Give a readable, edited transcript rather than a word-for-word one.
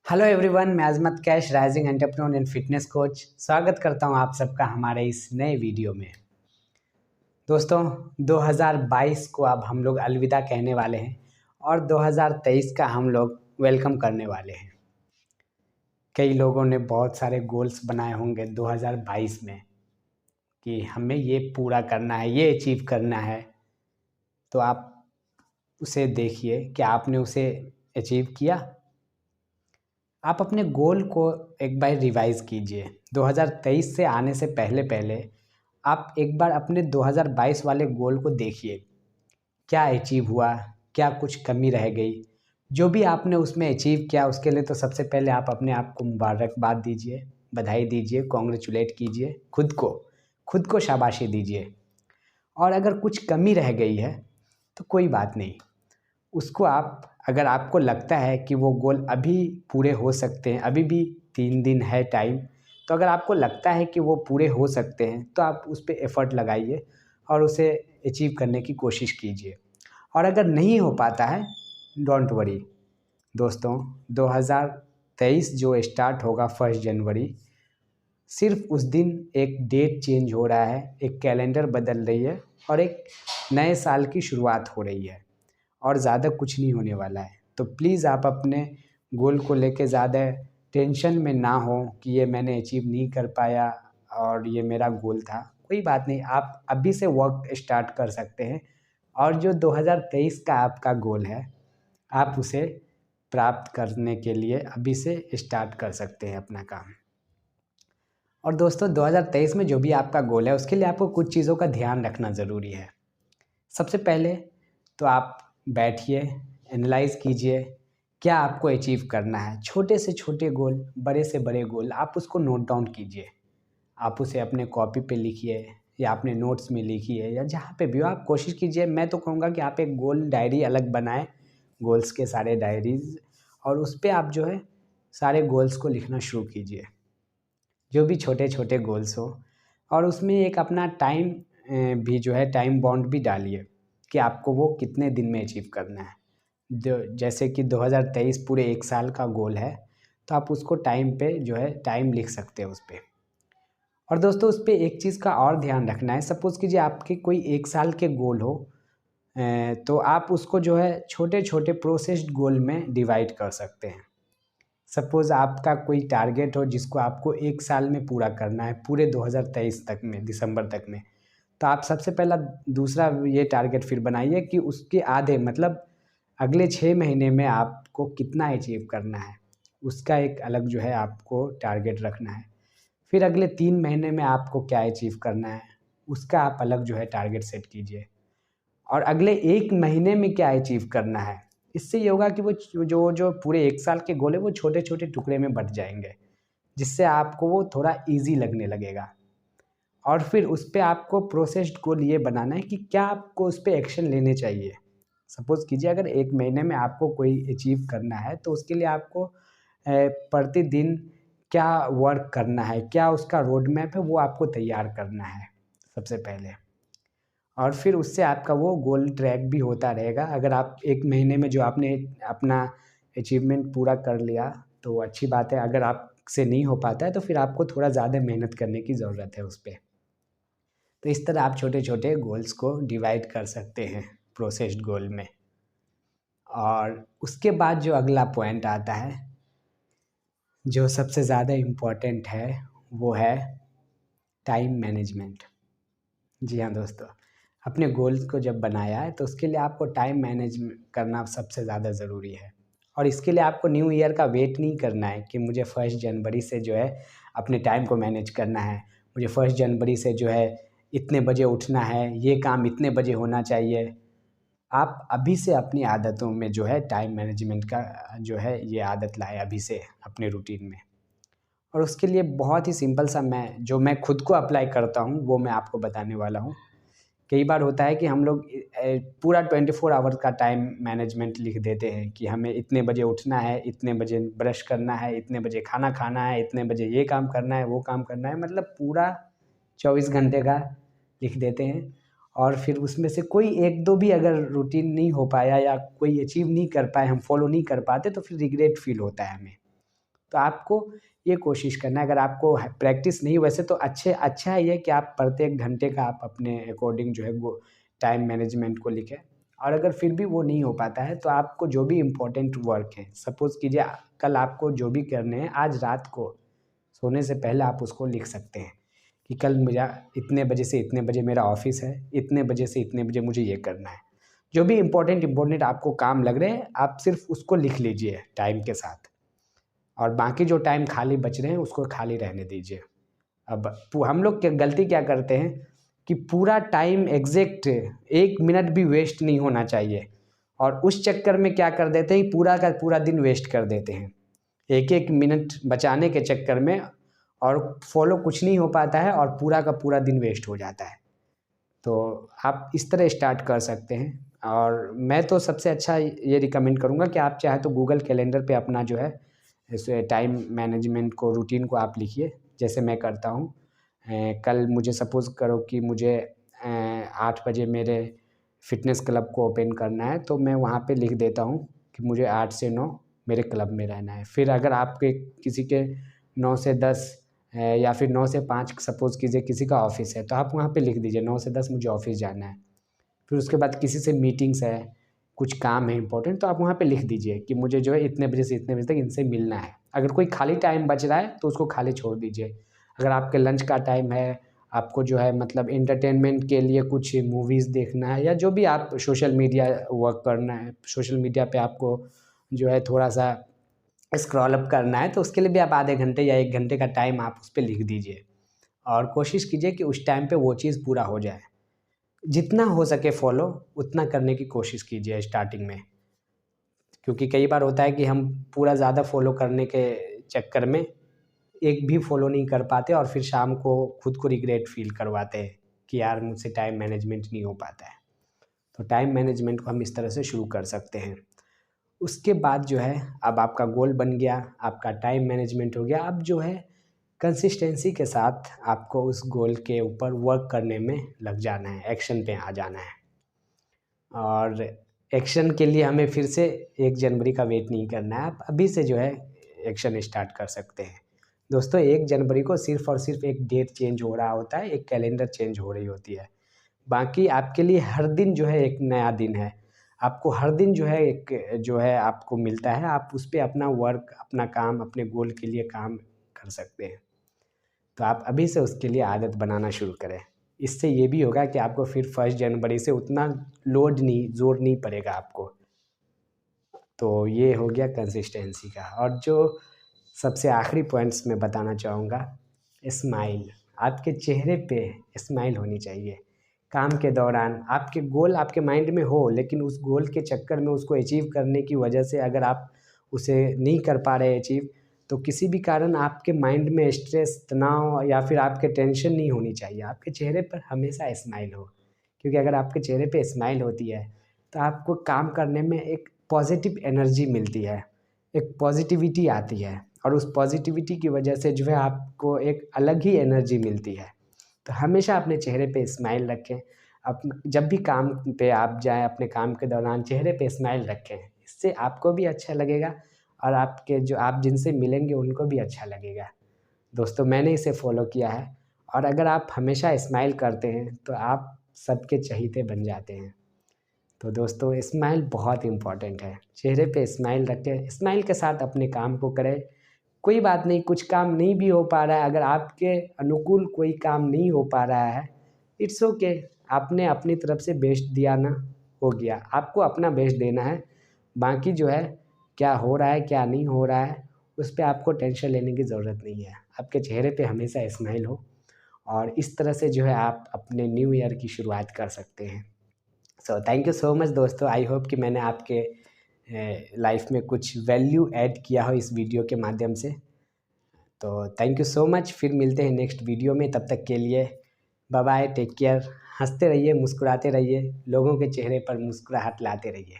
Hello everyone, मैं Azmat Kaish rising entrepreneur and fitness coach स्वागत करता हूं आप सबका हमारे इस नए वीडियो में। दोस्तों, 2022 को अब हम लोग अलविदा कहने वाले हैं और 2023 का हम लोग वेलकम करने वाले हैं। कई लोगों ने बहुत सारे गोल्स बनाए होंगे 2022 में कि हमें ये पूरा करना है, ये अचीव करना है। तो आप उसे देखिए कि आपने उसे अचीव किया। आप अपने गोल को एक बार रिवाइज कीजिए। 2023 से आने से पहले पहले आप एक बार अपने 2022 वाले गोल को देखिए, क्या अचीव हुआ, क्या कुछ कमी रह गई। जो भी आपने उसमें अचीव किया उसके लिए तो सबसे पहले आप अपने आप को मुबारकबाद दीजिए, बधाई दीजिए, कॉन्ग्रेचुलेट कीजिए, खुद को शाबाशी दीजिए। और अगर कुछ कमी रह गई है तो कोई बात नहीं, उसको आप, अगर आपको लगता है कि वो गोल अभी पूरे हो सकते हैं, अभी भी 3 दिन है टाइम, तो अगर आपको लगता है कि वो पूरे हो सकते हैं तो आप उस पे एफ़र्ट लगाइए और उसे अचीव करने की कोशिश कीजिए। और अगर नहीं हो पाता है, डोंट वरी दोस्तों, 2023 जो स्टार्ट होगा 1 जनवरी, सिर्फ उस दिन एक डेट चेंज हो रहा है, एक कैलेंडर बदल रही है और एक नए साल की शुरुआत हो रही है और ज़्यादा कुछ नहीं होने वाला है। तो प्लीज़ आप अपने गोल को लेके ज़्यादा टेंशन में ना हो कि ये मैंने अचीव नहीं कर पाया और ये मेरा गोल था। कोई बात नहीं, आप अभी से वर्क स्टार्ट कर सकते हैं और जो 2023 का आपका गोल है, आप उसे प्राप्त करने के लिए अभी से स्टार्ट कर सकते हैं अपना काम। और दोस्तों, 2023 में जो भी आपका गोल है उसके लिए आपको कुछ चीज़ों का ध्यान रखना ज़रूरी है। सबसे पहले तो आप बैठिए, एनालाइज़ कीजिए क्या आपको अचीव करना है। छोटे से छोटे गोल, बड़े से बड़े गोल, आप उसको नोट डाउन कीजिए। आप उसे अपने कॉपी पे लिखिए या अपने नोट्स में लिखिए या जहाँ पे भी हो आप कोशिश कीजिए। मैं तो कहूँगा कि आप एक गोल डायरी अलग बनाएं, गोल्स के सारे डायरीज़, और उस पे आप जो है सारे गोल्स को लिखना शुरू कीजिए, जो भी छोटे छोटे गोल्स हो। और उसमें एक अपना टाइम भी जो है टाइम बाउंड भी डालिए कि आपको वो कितने दिन में अचीव करना है। जैसे कि 2023 पूरे 1 साल का गोल है तो आप उसको टाइम पे जो है टाइम लिख सकते हो उस पे। और दोस्तों, उस पे एक चीज़ का और ध्यान रखना है। सपोज़ कीजिए आपके कोई 1 साल के गोल हो, तो आप उसको जो है छोटे छोटे प्रोसेस्ड गोल में डिवाइड कर सकते हैं। सपोज़ आपका कोई टारगेट हो जिसको आपको 1 साल में पूरा करना है, पूरे 2023 तक में, दिसंबर तक में, तो आप सबसे पहला दूसरा ये टारगेट फिर बनाइए कि उसके आधे, मतलब अगले 6 महीने में आपको कितना अचीव करना है, उसका एक अलग जो है आपको टारगेट रखना है। फिर अगले 3 महीने में आपको क्या अचीव करना है, उसका आप अलग जो है टारगेट सेट कीजिए। और अगले 1 महीने में क्या अचीव करना है। इससे ये होगा कि वो जो जो पूरे 1 साल के गोल है वो छोटे-छोटे टुकड़े में बँट जाएँगे, जिससे आपको वो थोड़ा ईज़ी लगने लगेगा। और फिर उस पे आपको प्रोसेस्ड गोल ये बनाना है कि क्या आपको उस पे एक्शन लेने चाहिए। सपोज़ कीजिए अगर 1 महीने में आपको कोई अचीव करना है तो उसके लिए आपको प्रतिदिन क्या वर्क करना है, क्या उसका रोड मैप है, वो आपको तैयार करना है सबसे पहले। और फिर उससे आपका वो गोल ट्रैक भी होता रहेगा। अगर आप 1 महीने में जो आपने अपना अचीवमेंट पूरा कर लिया तो अच्छी बात है, अगर आपसे नहीं हो पाता है तो फिर आपको थोड़ा ज़्यादा मेहनत करने की ज़रूरत है उस पे। तो इस तरह आप छोटे-छोटे गोल्स को डिवाइड कर सकते हैं प्रोसेस्ड गोल में। और उसके बाद जो अगला पॉइंट आता है, जो सबसे ज़्यादा इम्पोर्टेंट है, वो है टाइम मैनेजमेंट। जी हाँ दोस्तों, अपने गोल्स को जब बनाया है तो उसके लिए आपको टाइम मैनेज करना सबसे ज़्यादा ज़रूरी है। और इसके लिए आपको न्यू ईयर का वेट नहीं करना है कि मुझे 1 जनवरी से जो है अपने टाइम को मैनेज करना है, मुझे 1 जनवरी से जो है इतने बजे उठना है, ये काम इतने बजे होना चाहिए। आप अभी से अपनी आदतों में जो है टाइम मैनेजमेंट का जो है ये आदत लाएँ अभी से अपने रूटीन में। और उसके लिए बहुत ही सिंपल सा मैं खुद को अप्लाई करता हूँ वो मैं आपको बताने वाला हूँ। कई बार होता है कि हम लोग पूरा 24 आवर्स का टाइम मैनेजमेंट लिख देते हैं कि हमें इतने बजे उठना है, इतने बजे ब्रश करना है, इतने बजे खाना खाना है, इतने बजे ये काम करना है, वो काम करना है, मतलब पूरा 24 घंटे का लिख देते हैं। और फिर उसमें से कोई 1-2 भी अगर रूटीन नहीं हो पाया या कोई अचीव नहीं कर पाए, हम फॉलो नहीं कर पाते, तो फिर रिग्रेट फ़ील होता है हमें। तो आपको ये कोशिश करना है, अगर आपको प्रैक्टिस नहीं, वैसे तो अच्छा है ये कि आप प्रत्येक घंटे का आप अपने अकॉर्डिंग जो है वो टाइम मैनेजमेंट को लिखें। और अगर फिर भी वो नहीं हो पाता है तो आपको जो भी इम्पोर्टेंट वर्क है, सपोज़ कीजिए कल आपको जो भी करने हैं, आज रात को सोने से पहले आप उसको लिख सकते हैं कि कल मेरा इतने बजे से इतने बजे मेरा ऑफिस है, इतने बजे से इतने बजे मुझे ये करना है। जो भी इम्पोर्टेंट आपको काम लग रहे हैं, आप सिर्फ उसको लिख लीजिए टाइम के साथ, और बाकी जो टाइम खाली बच रहे हैं उसको खाली रहने दीजिए। अब हम लोग क्या गलती क्या करते हैं कि पूरा टाइम एग्जैक्ट 1 मिनट भी वेस्ट नहीं होना चाहिए, और उस चक्कर में क्या कर देते हैं, पूरा का पूरा दिन वेस्ट कर देते हैं एक मिनट बचाने के चक्कर में, और फॉलो कुछ नहीं हो पाता है और पूरा का पूरा दिन वेस्ट हो जाता है। तो आप इस तरह स्टार्ट कर सकते हैं। और मैं तो सबसे अच्छा ये रिकमेंड करूँगा कि आप चाहे तो गूगल कैलेंडर पे अपना जो है इस टाइम मैनेजमेंट को, रूटीन को आप लिखिए, जैसे मैं करता हूँ। कल मुझे सपोज़ करो कि मुझे 8 बजे मेरे फ़िटनेस क्लब को ओपन करना है, तो मैं वहाँ पे लिख देता हूँ कि मुझे 8 से 9 मेरे क्लब में रहना है। फिर अगर आपके किसी के 9 से 10 या फिर 9 से 5 सपोज़ कीजिए किसी का ऑफ़िस है, तो आप वहाँ पे लिख दीजिए 9 से 10 मुझे ऑफ़िस जाना है। फिर उसके बाद किसी से मीटिंग्स है, कुछ काम है इम्पोर्टेंट, तो आप वहाँ पे लिख दीजिए कि मुझे जो है इतने बजे से इतने बजे तक इनसे मिलना है। अगर कोई खाली टाइम बच रहा है तो उसको खाली छोड़ दीजिए। अगर आपके लंच का टाइम है, आपको जो है मतलब एंटरटेनमेंट के लिए कुछ मूवीज़ देखना है, या जो भी आप सोशल मीडिया वर्क करना है, सोशल मीडिया पे आपको जो है थोड़ा-सा स्क्रॉल अप करना है, तो उसके लिए भी आप आधे घंटे या 1 घंटे का टाइम आप उस पे लिख दीजिए, और कोशिश कीजिए कि उस टाइम पे वो चीज़ पूरा हो जाए। जितना हो सके फ़ॉलो उतना करने की कोशिश कीजिए स्टार्टिंग में, क्योंकि कई बार होता है कि हम पूरा ज़्यादा फ़ॉलो करने के चक्कर में एक भी फ़ॉलो नहीं कर पाते, और फिर शाम को खुद को रिग्रेट फ़ील करवाते हैं कि यार मुझसे टाइम मैनेजमेंट नहीं हो पाता है। तो टाइम मैनेजमेंट को हम इस तरह से शुरू कर सकते हैं। उसके बाद जो है, अब आपका गोल बन गया, आपका टाइम मैनेजमेंट हो गया, अब जो है कंसिस्टेंसी के साथ आपको उस गोल के ऊपर वर्क करने में लग जाना है, एक्शन पे आ जाना है। और एक्शन के लिए हमें फिर से 1 जनवरी का वेट नहीं करना है, आप अभी से जो है एक्शन स्टार्ट कर सकते हैं। दोस्तों 1 जनवरी को सिर्फ़ और सिर्फ़ एक डेट चेंज हो रहा होता है, एक कैलेंडर चेंज हो रही होती है। बाकी आपके लिए हर दिन जो है एक नया दिन है। आपको हर दिन जो है एक जो है आपको मिलता है, आप उस पे अपना वर्क, अपना काम, अपने गोल के लिए काम कर सकते हैं। तो आप अभी से उसके लिए आदत बनाना शुरू करें। इससे ये भी होगा कि आपको फिर 1 जनवरी से उतना ज़ोर नहीं पड़ेगा आपको। तो ये हो गया कंसिस्टेंसी का। और जो सबसे आखिरी पॉइंट्स मैं बताना चाहूँगा, स्माइल। आपके चेहरे पे स्माइल होनी चाहिए। काम के दौरान आपके गोल आपके माइंड में हो, लेकिन उस गोल के चक्कर में उसको अचीव करने की वजह से अगर आप उसे नहीं कर पा रहे अचीव, तो किसी भी कारण आपके माइंड में स्ट्रेस, तनाव या फिर आपके टेंशन नहीं होनी चाहिए। आपके चेहरे पर हमेशा स्माइल हो, क्योंकि अगर आपके चेहरे पे स्माइल होती है तो आपको काम करने में एक पॉजिटिव एनर्जी मिलती है, एक पॉजिटिविटी आती है, और उस पॉजिटिविटी की वजह से जो है आपको एक अलग ही एनर्जी मिलती है। तो हमेशा अपने चेहरे पे स्माइल रखें। जब भी काम पे आप जाएँ, अपने काम के दौरान चेहरे पे स्माइल रखें। इससे आपको भी अच्छा लगेगा, और आपके जो आप जिनसे मिलेंगे उनको भी अच्छा लगेगा। दोस्तों मैंने इसे फ़ॉलो किया है, और अगर आप हमेशा स्माइल करते हैं तो आप सबके चहीते बन जाते हैं। तो दोस्तों स्माइल बहुत इम्पॉर्टेंट है। चेहरे पे स्माइल रखें, स्माइल के साथ अपने काम को करें। कोई बात नहीं, कुछ काम नहीं भी हो पा रहा है, अगर आपके अनुकूल कोई काम नहीं हो पा रहा है, इट्स ओके। आपने अपनी तरफ से बेस्ट दिया ना, हो गया। आपको अपना बेस्ट देना है। बाकी जो है क्या हो रहा है, क्या नहीं हो रहा है, उस पे आपको टेंशन लेने की ज़रूरत नहीं है। आपके चेहरे पे हमेशा स्माइल हो, और इस तरह से जो है आप अपने न्यू ईयर की शुरुआत कर सकते हैं। So thank you so much दोस्तों। आई होप कि मैंने आपके लाइफ में कुछ वैल्यू ऐड किया हो इस वीडियो के माध्यम से। तो थैंक यू सो मच। फिर मिलते हैं नेक्स्ट वीडियो में, तब तक के लिए बाय बाय, टेक केयर। हंसते रहिए, मुस्कुराते रहिए, लोगों के चेहरे पर मुस्कुराहट लाते रहिए।